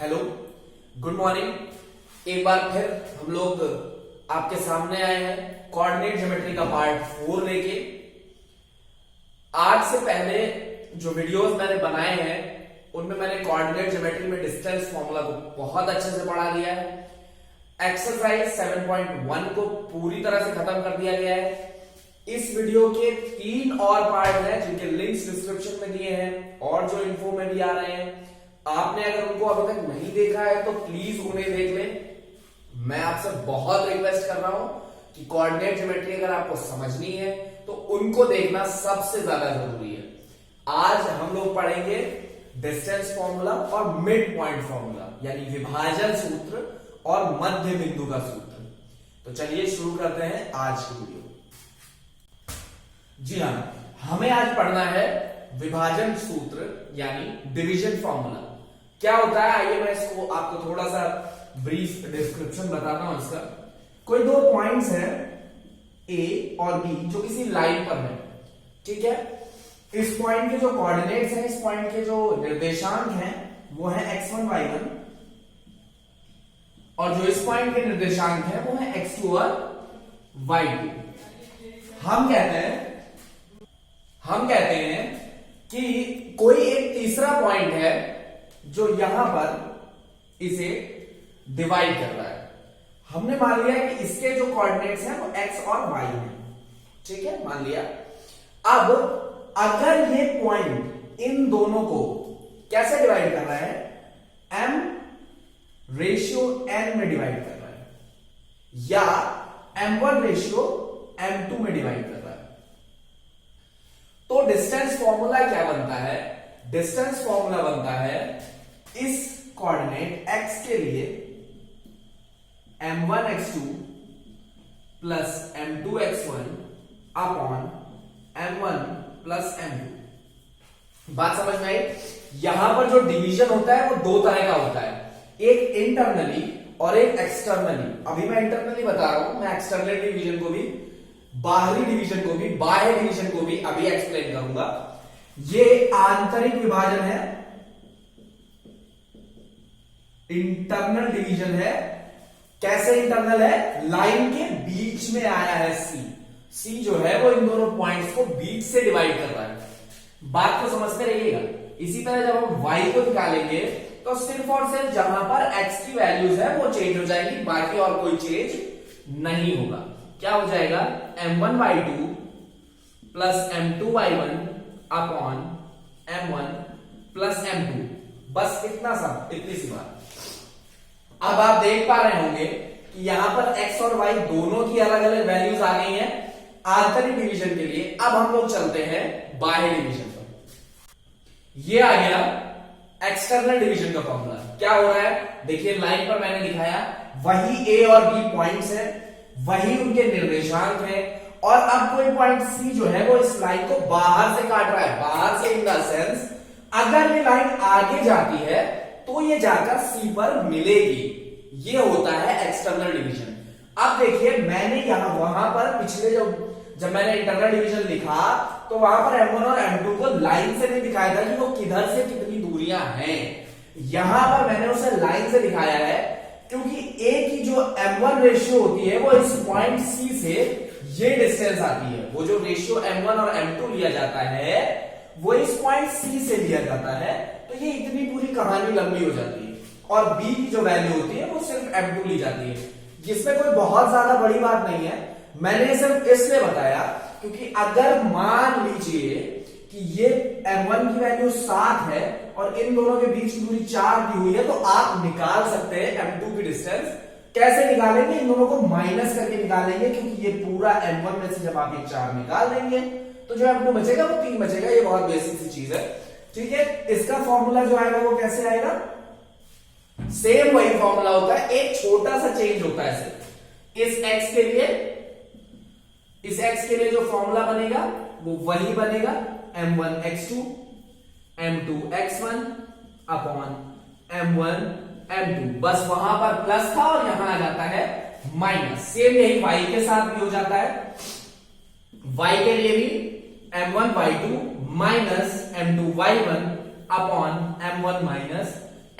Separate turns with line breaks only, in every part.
Hello, good morning. एक बार फिर हम लोग आपके सामने आए हैं कोऑर्डिनेट ज्योमेट्री का पार्ट 4 लेके। आज से पहले जो वीडियोस मैंने बनाए हैं उनमें मैंने कोऑर्डिनेट ज्योमेट्री में डिस्टेंस फॉर्मूला को बहुत अच्छे से पढ़ा दिया है। एक्सरसाइज 7.1 को पूरी तरह से खत्म कर दिया गया है। इस वीडियो के 3 और पार्ट हैं जिनके लिंक्स डिस्क्रिप्शन में दिए हैं और जो इन्फो में भी आ रहे हैं। आपने अगर उनको अभी तक नहीं देखा है तो प्लीज उन्हें देख लें। मैं आपसे बहुत रिक्वेस्ट कर रहा हूं कि कोऑर्डिनेट ज्योमेट्री अगर आपको समझनी है तो उनको देखना सबसे ज्यादा जरूरी है। आज हम लोग पढ़ेंगे डिस्टेंस फॉर्मूला और मिड पॉइंट फॉर्मूला, यानी विभाजन सूत्र और मध्य बिंदु का सूत्र। तो चलिए शुरू करते हैं आज की वीडियो। जी हां, हमें आज पढ़ना है विभाजन सूत्र यानी डिवीजन फॉर्मूला। क्या होता है, आइए मैं इसको आपको थोड़ा सा ब्रीफ डिस्क्रिप्शन बताता हूं इसका। कोई दो पॉइंट्स हैं ए और बी जो किसी लाइन पर है, ठीक है। इस पॉइंट के जो कोऑर्डिनेट्स हैं, इस पॉइंट के जो निर्देशांक हैं वो है x1 y1, और जो इस पॉइंट के निर्देशांक हैं वो है x2 और y2। हम कहते हैं कि कोई एक तीसरा पॉइंट है जो यहां पर इसे डिवाइड कर रहा है। हमने मान लिया कि इसके जो कोऑर्डिनेट्स हैं वो x और y हैं, ठीक है, मान लिया। अब अगर ये पॉइंट इन दोनों को कैसे डिवाइड कर रहा है, m/n में डिवाइड कर रहा है या m1/m2 में डिवाइड कर रहा है, तो डिस्टेंस फॉर्मूला क्या बनता है? डिस्टेंस फॉर्मूला बनता है इस कोऑर्डिनेट x के लिए m1x2 plus m2x1 upon m1 plus m2। बात समझ में आई? यहां पर जो डिवीजन होता है वो दो तरह का होता है, एक इंटरनली और एक एक्सटर्नली। अभी मैं इंटरनली बता रहा हूं, मैं एक्सटर्नल डिवीजन को भी, बाहरी डिवीजन को भी, बाह्य डिवीजन को भी अभी एक्सप्लेन करूंगा। ये आंतरिक विभाजन है, इंटरनल डिवीजन है। कैसे इंटरनल है? लाइन के बीच में आया है सी जो है वो इन दोनों पॉइंट्स को बीच से डिवाइड कर रहा है। बात को समझते रहिएगा। इसी तरह जब हम y को निकालेंगे तो सिर्फ और सिर्फ जहां पर x की वैल्यूज है वो चेंज हो जाएगी, बाकी और कोई चेंज नहीं होगा। क्या हो जाएगा? m1y2 plus m2y1 upon m1 plus m2। बस इतना सा, इतनी सी बात। अब आप देख पा रहे होंगे कि यहां पर x और y दोनों की अलग अलग वैल्यूज आ गई हैं आंतरिक डिवीजन के लिए। अब हम लोग चलते हैं बाह्य डिवीजन पर। ये आ गया एक्सटर्नल डिवीजन का फॉर्मूला। क्या हो रहा है देखिए, लाइन पर मैंने दिखाया वही a और b पॉइंट्स है, वही उनके निर्देशांक है, और अब कोई पॉइंट c जो है वो इस लाइन को बाहर से काट रहा है। बाहर से इन द सेंस अगर ये लाइन आगे जाती है तो ये जाकर c पर मिलेगी। ये होता है एक्सटर्नल डिवीजन। अब देखिए, मैंने यहां वहां पर पिछले जब मैंने इंटरनल डिवीजन लिखा तो वहां पर m1 और m2 को लाइन से नहीं दिखाया था कि वो किधर से कितनी दूरियां हैं। यहां पर मैंने उसे लाइन से दिखाया है क्योंकि a की जो m1 रेशियो होती है वो इस पॉइंट c से ये डिस्टेंस आती है। वो जो रेशियो m1 और m2 लिया जाता है वो इस पॉइंट c से लिया जाता है, तो ये इतनी पूरी कहानी लंबी हो जाती है। और b की जो वैल्यू होती है वो सिर्फ m2 ली जाती है, जिसमें कोई बहुत ज्यादा बड़ी बात नहीं है। मैंने सिर्फ इसलिए बताया क्योंकि अगर मान लीजिए कि ये m1 की वैल्यू 7 है और इन दोनों के बीच की दूरी 4 दी हुई है, तो आप निकाल सकते हैं m2 की डिस्टेंस। कैसे निकालेंगे? इन दोनों को माइनस करके निकालेंगे, क्योंकि ये पूरा m1 में से जब आप ये 4 निकाल देंगे तो जो m2 बचेगा वो 3 बचेगा। ये बहुत बेसिक सी चीज है, ठीक है। इसका फॉर्मूला जो आएगा वो कैसे आएगा? सेम वही फॉर्मूला होता है, एक छोटा सा चेंज होता है सिर्फ। इस x के लिए जो फॉर्मूला बनेगा वो वही बनेगा, m1x2 m2x1 upon m1 m2। बस वहां पर प्लस था और यहां आ जाता है माइनस। सेम यही y के साथ भी हो जाता है। y के लिए भी m1y2 minus m2y1 upon m1 minus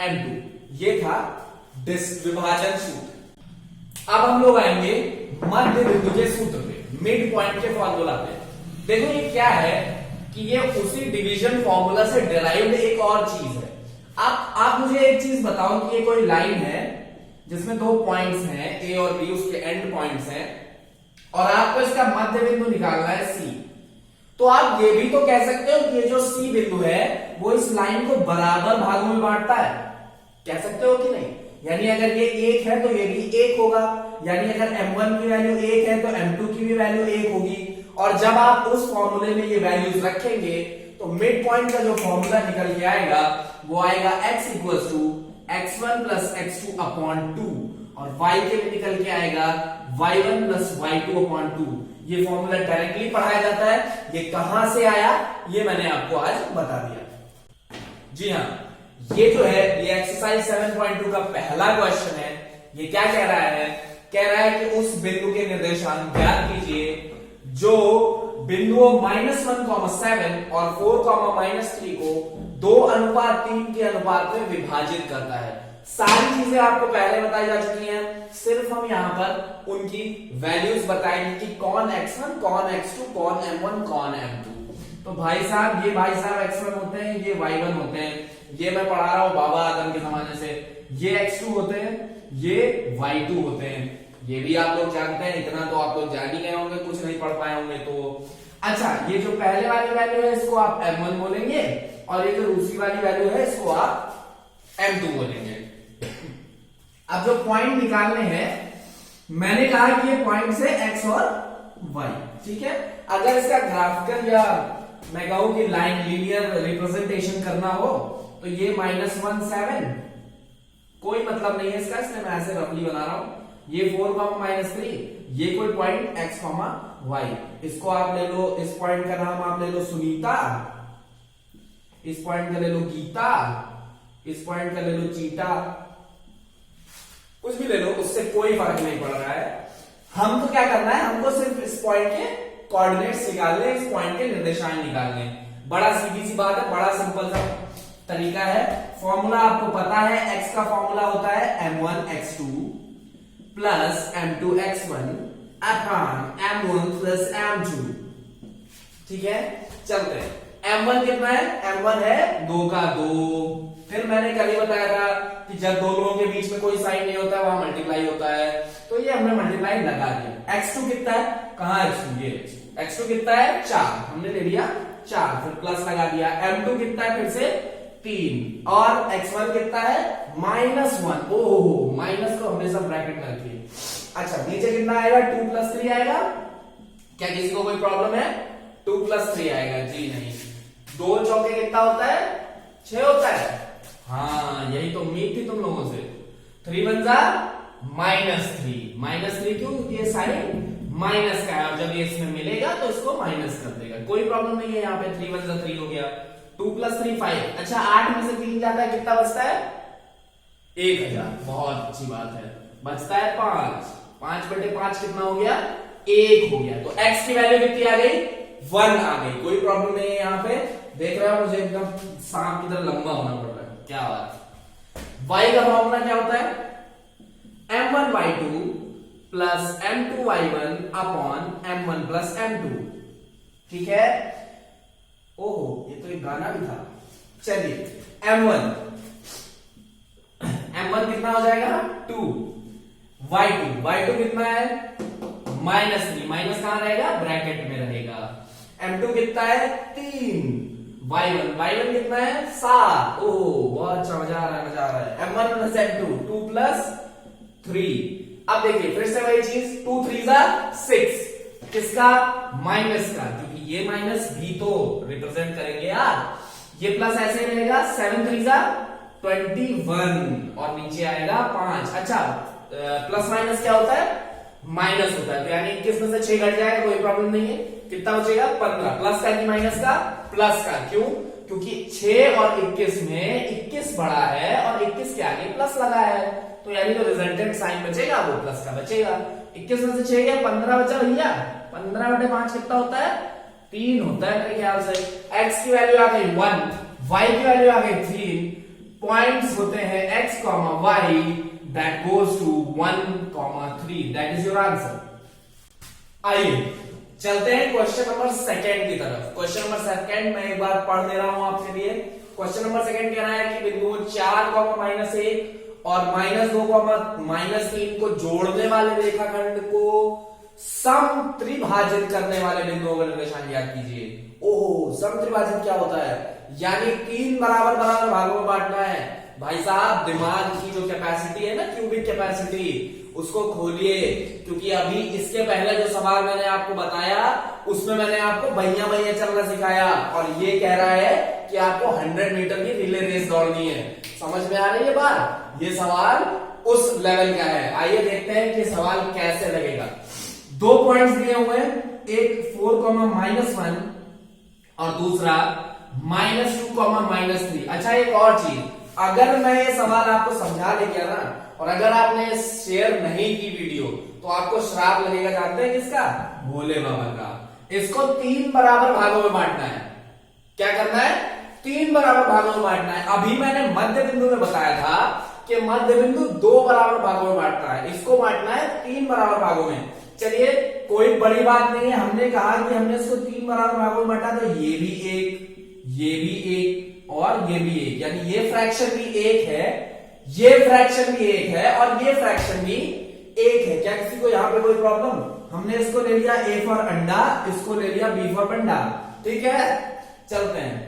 m2। ये था विभाजन सूत्र। अब हम लोग आएंगे मध्य बिंदु के सूत्र पे, मिड पॉइंट के फॉर्मूला पे। देखो ये क्या है कि ये उसी डिवीजन फॉर्मूला से डिराइव्ड एक और चीज है। आप मुझे एक चीज बताओ कि ये कोई लाइन है जिसमें दो पॉइंट्स हैं ए और बी, उसके एंड पॉइंट्स हैं, और आपको इसका मध्य बिंदु निकालना है सी। तो आप ये भी तो कह सकते हो कि ये जो सी बिंदु है वो इस लाइन को बराबर भागों में बांटता है, कह सकते हो कि नहीं? यानी अगर ये एक है तो ये भी एक होगा, यानी अगर m1 की वैल्यू एक है तो m2 की भी वैल्यू एक होगी। और जब आप उस फॉर्मूले में ये वैल्यूज रखेंगे तो मिड पॉइंट का जो फॉर्मूला निकल के आएगा वो आएगा x equals to x1 plus x2 upon 2, और y के भी निकल के आएगा y1 प्लस y2 अपॉन 2। ये फॉर्मूला डायरेक्टली पढ़ाया जाता है। ये कहां से आया ये मैंने आपको आज बता दिया। जी हाँ, ये जो है ये एक्सरसाइज 7.2 का पहला क्वेश्चन है। ये क्या कह रहा है? कह रहा है कि उस बिंदु के निर्देशांक ज्ञात कीजिए जो बिंदुओं -1,7 और 4,-3 को 2:3 के अनुपात में विभाजित करता है। सारी चीजें आपको पहले बताई जा चुकी हैं, सिर्फ हम यहां पर उनकी वैल्यूज बताएंगे कि कौन x1, कौन x2, कौन m1, कौन m2। तो भाई साहब ये भाई साहब x1 होते हैं, ये y1 होते हैं, ये मैं पढ़ा रहा हूं बाबा आदम के जमाने से। ये x2 होते हैं, ये y2 होते हैं, ये भी आप लोग जानते हैं, इतना तो आप लोग जान ही गए होंगे, कुछ नहीं पढ़ पाए होंगे तो। अच्छा, ये जो पहले वाली वैल्यू है इसको आप m1 बोलेंगे, और ये जो दूसरी वाली वैल्यू है इसको आप m2 बोलेंगे। अब जो पॉइंट निकालने हैं, मैंने कहा कि ये पॉइंट से x और y, ठीक है। अगर इसका ग्राफिकल या मैं कहूं कि लाइन लीनियर रिप्रेजेंटेशन करना हो तो ये -1,7 कोई मतलब नहीं है इसका, इसलिए मैं ऐसे रफली बना रहा हूं। ये 4,-3, ये कोई पॉइंट x, y, इसको आप ले लो, इस पॉइंट का नाम आप ले लो सुनीता, इस पॉइंट का ले लो गीता, इस पॉइंट का ले लो चीटा, कुछ भी ले लो, उससे कोई फर्क नहीं पड़ रहा है। हमको क्या करना है? हमको सिर्फ इस पॉइंट के कोऑर्डिनेट्स निकालने, इस पॉइंट के निर्देशांक निकालने। बड़ा सीधी सी बात है, बड़ा सिंपल सा तरीका है। फॉर्मूला आपको पता है, x का फॉर्मूला होता है m1 x2 plus m2 x1 upon m1 plus m2, ठीक है। चलते हैं, m1 कितना है? m1 है 2 का 2। फिर मैंने कल ही बताया था कि जब दो लोगों के बीच में कोई साइन नहीं होता वहां मल्टीप्लाई होता है, तो ये हमने मल्टीप्लाई लगा दिया। x2 कितना है? कहां x2? ये x2 कितना है? 4, हमने ले लिया 4, फिर प्लस लगा दिया। m2 कितना है? फिर से 3, और x1 कितना है? -1। ओहो, माइनस को हमेशा ब्रैकेट में रखिए। अच्छा, नीचे कितना आएगा? 2 + 3 आएगा। क्या किसी को कोई प्रॉब्लम है? 2 + 3 आएगा? जी नहीं। 2 चौके कितना होता है? 6 होता है। हाँ, यही तो उम्मीद थी तुम लोगों से। 3 × 1 -3, -3 क्यों? ये साइन माइनस का है, जब ये इसमें मिलेगा तो इसको माइनस कर देगा, कोई प्रॉब्लम नहीं है। यहाँ पे 3 × 1 3 हो गया, 2 + 3 5। अच्छा, 8 में से 3 जाता है, कितना बचता है? 1000। बहुत अच्छी बात है, बचता है 5। 5/5 कितना हो गया? 1 हो गया। तो x की वैल्यू कितनी आ गई? 1 आ गई। कोई प्रॉब्लम नहीं है। यहाँ पे देख रहे हो, मुझे एकदम सांप की तरह लंबा होना पड़ रहा है, क्या बात। y का फॉर्मूला क्या होता है? m1 y2 plus m2 y1 upon m1 plus m2, ठीक है। ओहो, ये तो एक गाना भी था। चलिए, m1 कितना हो जाएगा? 2। y2 कितना है? -3, माइनस कहां रहेगा? ब्रैकेट में रहेगा। m2 कितना है? 3। y1 कितना है? 7। ओह, बहुत अच्छा, मजा आ रहा है। m1 plus m2, 2 + 3। अब देखिए फिर से वही चीज, 2 × 3 = 6, किसका? माइनस का, क्योंकि ये माइनस भी तो रिप्रेजेंट करेंगे यार। ये प्लस ऐसे ही रहेगा, 7 × 3 = 21, और नीचे आएगा 5। अच्छा, प्लस माइनस क्या होता है? माइनस होता है, तो यानी 21 में से 6 घट जाएगा, कोई प्रॉब्लम नहीं है। कितना बचेगा? 15। प्लस का कि माइनस का? प्लस का। क्यों? क्योंकि 6 और 21 में 21 बड़ा है और 21 के आगे प्लस लगा है, तो यानी जो रिजल्टेंट साइन बचेगा वो प्लस का बचेगा। 21 में से 6 गया, 15 बचा भैया। 15/5 कितना होता है? 3 होता है मेरे ख्याल से। x की वैल्यू आ गई 1, y की वैल्यू आ गई 3, पॉइंट्स होते हैं x, y that goes to 1, 3, that is your answer. आइए चलते हैं क्वेश्चन नंबर सेकंड की तरफ। क्वेश्चन नंबर सेकंड मैं एक बार पढ़ दे रहा हूं आपके लिए। क्वेश्चन नंबर सेकंड कह रहा है कि बिंदु 4, -1 और -2, -3 को जोड़ने वाले रेखाखंड को समत्रिभाजित करने वाले बिंदुओं का निर्देशांक ज्ञात कीजिए। ओहो, समत्रिभाजित क्या होता है? यानी 3 बराबर बराबर भागों में बांटना है। भाई साहब, दिमाग की जो कैपेसिटी है ना, क्यूबिक कैपेसिटी, उसको खोलिए, क्योंकि अभी इसके पहले जो सवाल मैंने आपको बताया उसमें मैंने आपको भैया भैया चलना सिखाया, और ये कह रहा है कि आपको 100 मीटर की रिले रेस दौड़नी है। समझ में आ रही है बात? ये सवाल उस लेवल का है। आइए देखते हैं कि सवाल कैसे लगेगा। 2 पॉइंट्स दिए हुए हैं, एक 4, -1 और दूसरा -2, -3। अच्छा, एक और चीज, अगर मैं ये सवाल आपको समझा दे गया ना, और अगर आपने शेयर नहीं की वीडियो, तो आपको श्राप लगेगा। जानते हैं किसका? भोले बाबा का। इसको 3 बराबर भागों में बांटना है। क्या करना है? 3 बराबर भागों में बांटना है। अभी मैंने मध्य बिंदु में बताया था कि मध्य बिंदु 2 बराबर भागों में बांटना है, इसको बांटना है 3 बराबर भागों में। चलिए, कोई बड़ी बात नहीं है। हमने कहा कि हमने इसको 3 बराबर भागों में बांटा, तो ये भी एक, ये भी एक और ये भी एक, यानी ये फ्रैक्शन भी एक है, ये फ्रैक्शन भी एक है और ये फ्रैक्शन भी एक है। क्या किसी को यहां पे कोई प्रॉब्लम? हमने इसको ले लिया A फॉर अंडा, इसको ले लिया B फॉर बंडा। ठीक है, चलते हैं।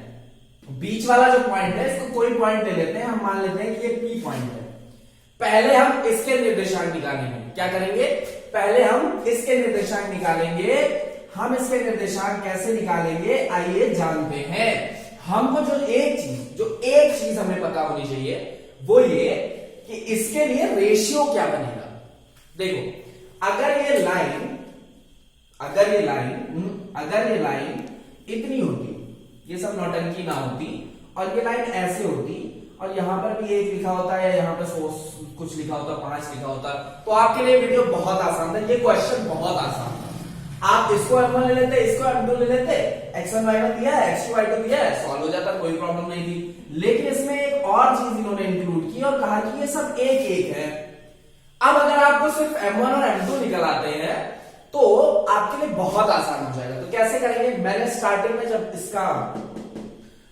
बीच वाला जो पॉइंट है, इसको कोई पॉइंट ले लेते हैं, हम मान लेते हैं कि ये P पॉइंट है। पहले हम इसके निर्देशांक निकालेंगे। क्या करेंगे? पहले हम इसके निर्देशांक निकालेंगे। हम इसके निर्देशांक कैसे निकालेंगे, आइए जानते हैं। हमको जो एक चीज हमें पता होनी चाहिए, वो ये कि इसके लिए रेशियो क्या बनेगा। देखो, अगर ये लाइन इतनी होती, ये सब नौटंकी ना होती, और ये लाइन ऐसे होती, और यहां पर भी 1 लिखा होता है, यहां पर कुछ लिखा होता, 5 लिखा होता, तो आपके लिए वीडियो बहुत आसान था। ये क्वेश्चन बहुत आसान था। आप इसको M1 ले लेते, इसको M2 ले लेते, x1 y1 दिया है, x2 y2 दिया है, सॉल्व हो जाता, कोई प्रॉब्लम नहीं थी। लेकिन इसमें एक और चीज इन्होंने इंक्लूड की और कहा कि ये सब एक है। अब अगर आपको सिर्फ M1 और M2 निकल आते हैं, तो आपके लिए बहुत आसान हो जाएगा। तो कैसे करेंगे? मैंने स्टार्टिंग में जब इसका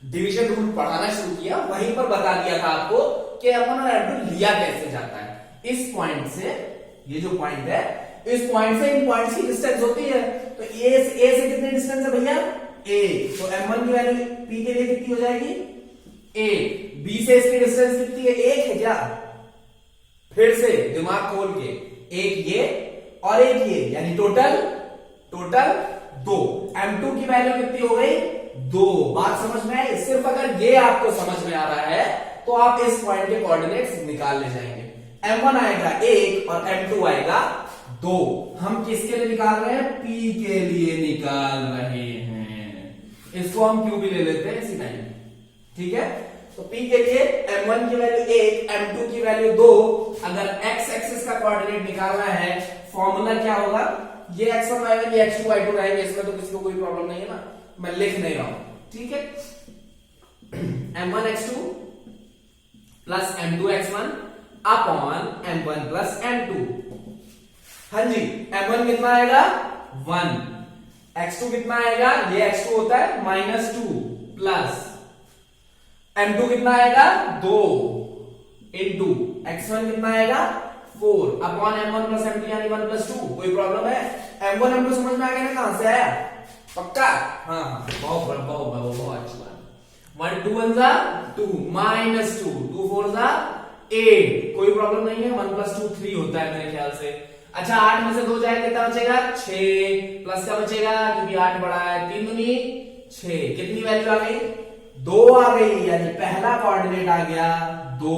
डिवीजन रूल पढ़ाना शुरू किया, वहीं पर बता दिया था आपको कि M1 और M2 लिया कैसे जाता है। इस पॉइंट से, ये जो पॉइंट है, इस पॉइंट से इन पॉइंट्स की डिस्टेंस होती है। तो ए से कितनी डिस्टेंस है भैया? A। तो M1 की वैल्यू P के लिए कितनी हो जाएगी? A। B से इसकी डिस्टेंस कितनी है? 1 है क्या? फिर से दिमाग खोल के, एक ये और एक ये, यानी टोटल 2। M2 की वैल्यू कितनी हो गई? 2। बात समझ में आई? सिर्फ अगर ये आपको समझ में आ रहा है, तो आप इस पॉइंट के कोऑर्डिनेट्स निकाल ले जाएंगे। M1 आएगा 1 और M2 आएगा 2। हम किसके लिए निकाल रहे हैं? P के लिए निकाल रहे हैं। इसको हम Q भी ले लेते हैं इसी टाइम। ठीक है, तो P के लिए M1 की वैल्यू 1, M2 की वैल्यू 2। अगर x एक्सिस का कोऑर्डिनेट निकालना है, फॉर्मूला क्या होगा? ये x1 y1, ये x2 y2 रहेंगे, इसमें तो किसी को कोई प्रॉब्लम नहीं है ना, मैं लिख नहीं रहा हूं। ठीक है, M1 x2 plus M2 x1 upon M1 plus M2। हाँ जी, M1 कितना आएगा? 1। x2 कितना आएगा? ये x2 होता है -2 प्लस M2 कितना आएगा? 2 इंटू x1 कितना आएगा? 4 अपॉन M1 प्लस M2 यानी 1 प्लस 2। कोई प्रॉब्लम है? M1 M2 समझ में आ गया ना कहां से आया? पक्का? हाँ, बहुत अच्छी बात। 1 2 1 जा 2 -2 2 4 जा 8। कोई प्रॉब्लम नहीं है। 1 प्लस 2 3 होता है मेरे ख्याल से। अच्छा, 8 में से 2 जाए कितना बचेगा? 6 प्लस का बचेगा, क्योंकि 8 बड़ा है। 3 दूनी 6। कितनी वैल्यू आ गई? 2 आ गई, यानी पहला कोऑर्डिनेट आ गया 2।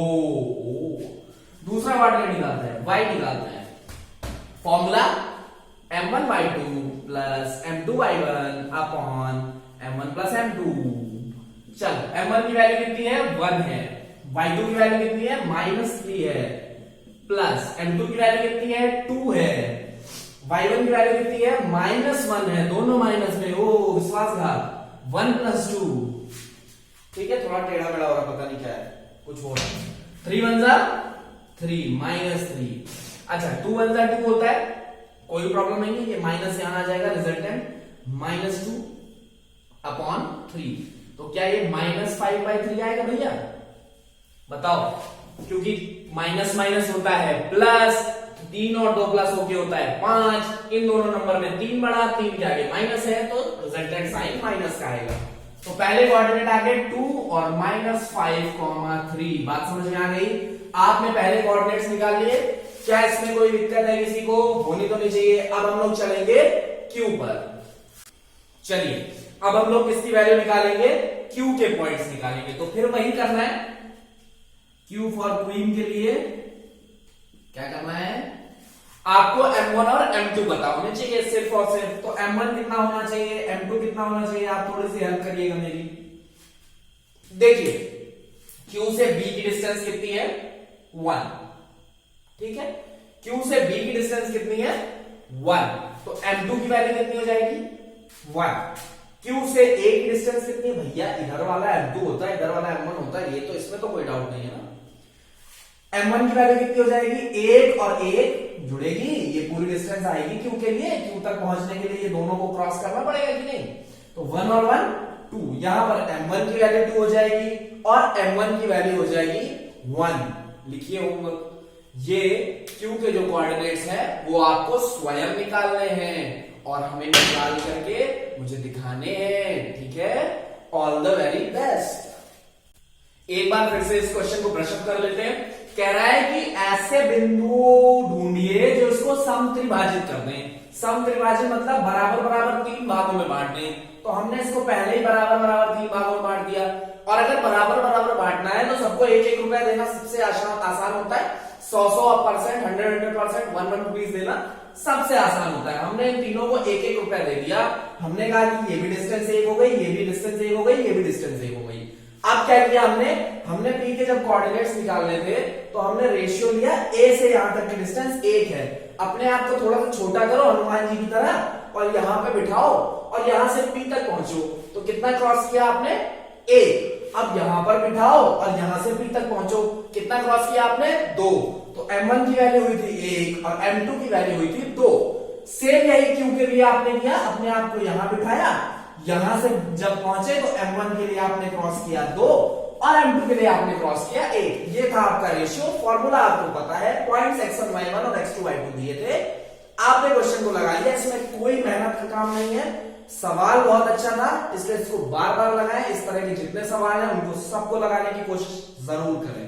दूसरा कोऑर्डिनेट निकालते हैं, y निकालते हैं। Formula M1 y2 plus M2 y1 upon M1 plus M2। चलो, M1 की वैल्यू कितनी है? 1 है। y2 की वैल्यू कितनी है? -3 है। प्लस M2 की वैल्यू कितनी है? 2 है। y1 की वैल्यू कितनी है? -1 है। दोनों माइनस में, ओ विश्वासघात। 1 प्लस 2। ठीक है, थोड़ा टेढ़ा मेढ़ा हो रहा, पता नहीं क्या है। कुछ हो रहा है। 3 1 जा 3 -3। अच्छा 2 1 जा 2 होता है, कोई प्रॉब्लम नहीं है, ये माइनस यहां आ जाएगा, रिजल्टेंट -2 अपॉन 3। तो क्या ये -5/3 आएगा भैया? बताओ, क्योंकि माइनस माइनस होता है प्लस, 3 और 2 प्लस होके होता है 5। इन दोनों नंबर में 3 बड़ा, 3 के आगे माइनस है, तो रिजल्टेंट साइन माइनस का आएगा। तो पहले कोऑर्डिनेट आ गए 2 और -5,3। बात समझ में आ गई? आपने पहले कोऑर्डिनेट्स निकाल लिए, क्या इसमें कोई दिक्कत है किसी को? होनी तो नहीं चाहिए। अब हम लोग चलेंगे Q पर। चलिए अब हम लोग किसकी वैल्यू निकालेंगे? Q के पॉइंट्स निकालेंगे। तो फिर वही करना है, Q फॉर क्वीन के लिए क्या करना है? आपको M1 और M2 पता होने चाहिए सिर्फ और सिर्फ। तो M1 कितना होना चाहिए, M2 कितना होना चाहिए? आप थोड़ी सी हेल्प करिएगा मेरी। देखिए Q से B की डिस्टेंस कितनी है? 1, ठीक है। Q से B की डिस्टेंस कितनी है? 1। तो M2 की वैल्यू कितनी हो जाएगी? 1। Q से A की डिस्टेंस कितनी है भैया? इधर वाला M2 होता है, इधर वाला M1 होता है, ये तो इसमें तो कोई डाउट नहीं है ना। M1 की वैल्यू कितनी हो जाएगी? 1 और 1 जुड़ेगी, ये पूरी डिस्टेंस आएगी Q के लिए। Q तक पहुंचने के लिए ये दोनों को क्रॉस करना पड़ेगा कि नहीं? तो 1 और 1 2। यहां पर M1 की वैल्यू 2 हो जाएगी और M1 की वैल्यू हो जाएगी 1। लिखिए होमवर्क। ये Q के जो कोऑर्डिनेट्स हैं वो आपको स्वयं निकालने हैं और हमें निकाल करके मुझे दिखाने हैं, ठीक है। All the very best. एक बार फिर से इस क्वेश्चन को ब्रश अप कर लेते हैं। कह रहा है कि ऐसे बिंदु ढूंढिए जो इसको समत्रिभाजित कर दें। समत्रिभाजित मतलब बराबर बराबर 3 भागों में बांट दें। तो हमने इसको पहले ही बराबर बराबर 3 भागों में बांट दिया। और अगर बराबर बराबर बांटना है तो सबको 1-1 रुपया देना सबसे आसान होता है। 100% 100% 1 रुपीज देना सबसे आसान होता है। हमने इन तीनों को 1-1 रुपया दे दिया। हमने कहा कि ये भी डिस्टेंस 1 हो गई, ये भी डिस्टेंस 1 हो गई, ये भी डिस्टेंस 1 हो गई। अब क्या किया हमने P के जब कोऑर्डिनेट्स निकालने थे तो हमने रेशियो लिया A से यहां तक की डिस्टेंस 1 है। अपने आप को थोड़ा सा छोटा करो हनुमान जी की तरह और यहां पे बिठाओ और यहां से P तक पहुंचो। तो कितना क्रॉस किया आपने? 1। अब यहां पर बिठाओ और यहां से P तक पहुंचो। कितना क्रॉस किया आपने? 2। तो M1 की वैल्यू हुई थी 1 और M2 की वैल्यू हुई थी 2। सेम यही Q के लिए आपने किया, अपने आप को यहां बिठाया, यहां से जब पहुंचे तो M1 के लिए आपने क्रॉस किया 2 और M2 के लिए आपने क्रॉस किया 1। ये था आपका रेशियो। फॉर्मूला आपको पता है, पॉइंट्स x1 y1 और x2 y2 दिए थे। आपने क्वेश्चन को लगा लिया, इसमें कोई मेहनत का काम नहीं है। सवाल बहुत अच्छा था इसलिए इसको बार बार लगाएं। इस तरह के जितने सवाल हैं उनको सबको लगाने की कोशिश जरूर करें।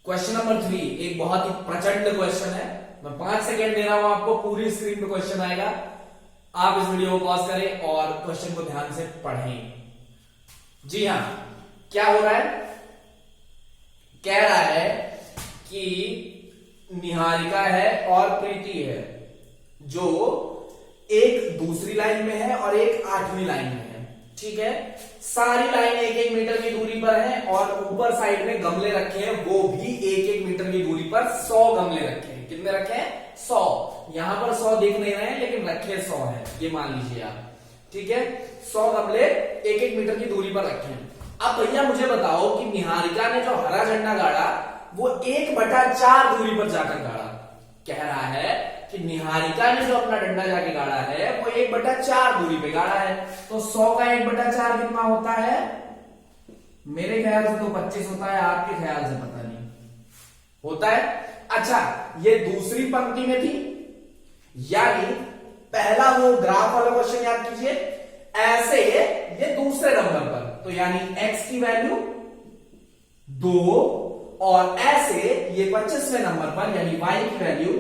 क्वेश्चन नंबर 3 एक बहुत ही प्रचंड क्वेश्चन है। मैं 5 सेकेंड दे रहा हूं आपको, पूरी स्क्रीन पे क्वेश्चन आएगा। आप इस वीडियो को पॉज करें और क्वेश्चन को ध्यान से पढ़ें। जी हां, क्या हो रहा है? कह रहा है कि निहारिका है और प्रीति है जो एक दूसरी लाइन में है और एक 8वीं लाइन में है, ठीक है। सारी लाइन 1-1 मीटर की दूरी पर है और ऊपर साइड में गमले रखे हैं, वो भी 1-1 मीटर की दूरी पर 100 गमले रखे हैं। कितने रखे हैं? 100। यहां पर 100 दिख नहीं रहे हैं लेकिन रखे 100 है, ये मान लीजिए आप, ठीक है। 100 गमले 1-1 मीटर की दूरी पर रखे हैं। अब भैया मुझे बताओ कि निहारिका ने जो हरा झंडा गाड़ा वो 1/4 दूरी पर जाकर गाड़ा। कह रहा है कि निहारिका ने जो अपना डंडा जाके गाड़ा है वो 1/4 दूरी पे गाड़ा है। तो 100 का 1/4 कितना होता है? मेरे ख्याल से तो 25 होता है, आपके ख्याल से पता नहीं होता है। अच्छा, ये दूसरी पंक्ति में थी, यानी पहला वो ग्राफ वाला क्वेश्चन याद कीजिए, ऐसे ये दूसरे नंबर पर, तो यानी x की वैल्यू 2 और ऐसे ये 25वें नंबर पर यानी y की वैल्यू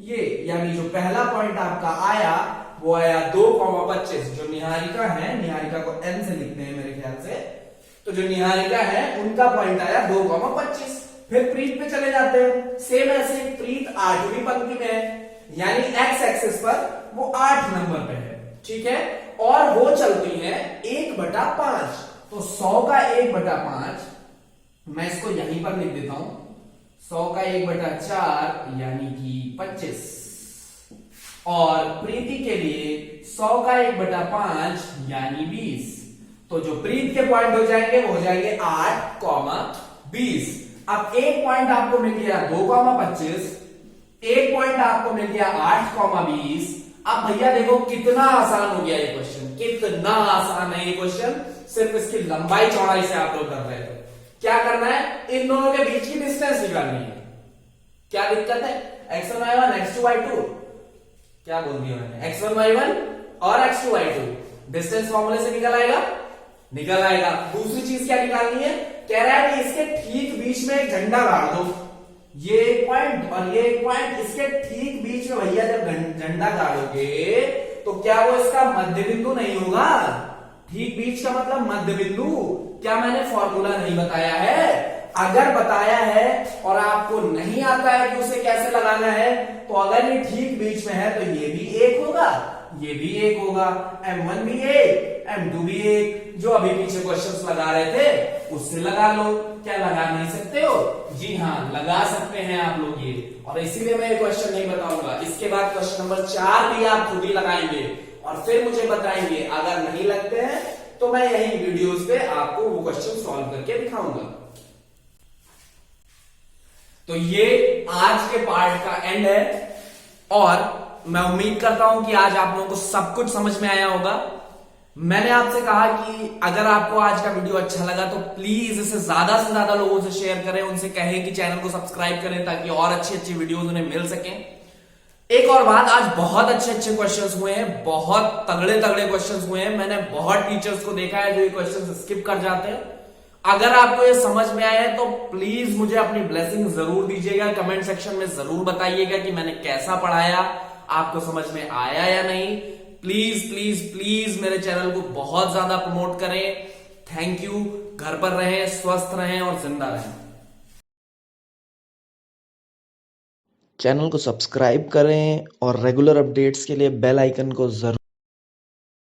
ये, यानी जो पहला पॉइंट आपका आया वो आया 2,25। जो निहारिका है, निहारिका को n से लिखते हैं मेरे ख्याल से, तो जो निहारिका है उनका पॉइंट आया 2,25। फिर प्रीत पे चले जाते हैं। सेम ऐसे प्रीत 8वीं पंक्ति में है, यानी x एक्सिस पर वो 8 नंबर पे है, ठीक है। और वो चलती है 1/5। तो 100 का 1/5 मैं इसको यहीं पर लिख देता हूं। 100 का 1/4 यानी कि 25 और प्रीति के लिए 100 का 1/5 यानी 20। तो जो प्रीत के पॉइंट हो जाएंगे वो हो जाएंगे 8, 20। अब एक पॉइंट आपको मिल गया 2,25, एक पॉइंट आपको मिल गया 8,20। अब भैया देखो कितना आसान हो गया ये क्वेश्चन, कितना आसान है ये क्वेश्चन। सिर्फ इसकी लंबाई चौड़ाई से आप लोग कर रहे थे। क्या करना है, इन दोनों के बीच की डिस्टेंस निकालनी है। क्या दिक्कत है, x1 y1 x2 y2, क्या बोल दिया मैंने, x1 y1 और x2 y2 डिस्टेंस फॉर्मूले से निकल आएगा, निकल आएगा। दूसरी चीज क्या निकालनी है, कह रहा है कि इसके ठीक बीच में एक झंडा गाड़ दो, ये एक पॉइंट और ये एक पॉइंट, इसके ठीक बीच में भैया जब झंडा गाड़ोगे तो क्या वो इसका मध्य बिंदु नहीं होगा। ठीक बीच का मतलब मध्य बिंदु। क्या मैंने फॉर्मूला नहीं बताया है? अगर बताया है और आपको नहीं आता है कि उसे कैसे लगाना है, तो अगर ये ठीक बीच में है तो ये भी एक होगा, ये भी एक होगा, M1 भी एक, M2 भी एक। जो अभी पीछे क्वेश्चंस लगा रहे थे उससे लगा लो। क्या लगा नहीं सकते हो? जी हाँ, लगा सकते हैं आप लोग ये, और इसीलिए मैं ये क्वेश्चन नहीं बताऊंगा। इसके बाद क्वेश्चन नंबर 4 भी आप खुद ही लगाएंगे और फिर मुझे बताएंगे। अगर नहीं लगते हैं तो मैं यही वीडियोस पे आपको वो क्वेश्चन सॉल्व करके दिखाऊंगा। तो ये आज के पार्ट का एंड है, और मैं उम्मीद करता हूं कि आज आप लोगों को सब कुछ समझ में आया होगा। मैंने आपसे कहा कि अगर आपको आज का वीडियो अच्छा लगा तो प्लीज इसे ज्यादा से ज्यादा लोगों से शेयर करें, उनसे कहें कि चैनल को सब्सक्राइब करें ताकि और अच्छी अच्छी वीडियोस उन्हें मिल सकें। एक और बात, आज बहुत अच्छे अच्छे क्वेश्चंस हुए हैं, बहुत तगड़े तगड़े क्वेश्चंस हुए हैं। मैंने बहुत टीचर्स को देखा है जो ये क्वेश्चंस स्किप कर जाते हैं। अगर आपको ये समझ में आया है तो प्लीज मुझे अपनी ब्लेसिंग जरूर दीजिएगा, कमेंट सेक्शन में जरूर बताइएगा कि मैंने कैसा पढ़ाया, आपको समझ में आया या नहीं। प्लीज प्लीज प्लीज मेरे चैनल को बहुत ज्यादा प्रमोट करें। Thank you. घर पर रहें, स्वस्थ रहें और जिंदा रहें।
चैनल को सब्सक्राइब करें और रेगुलर अपडेट्स के लिए बेल आइकन को जरूर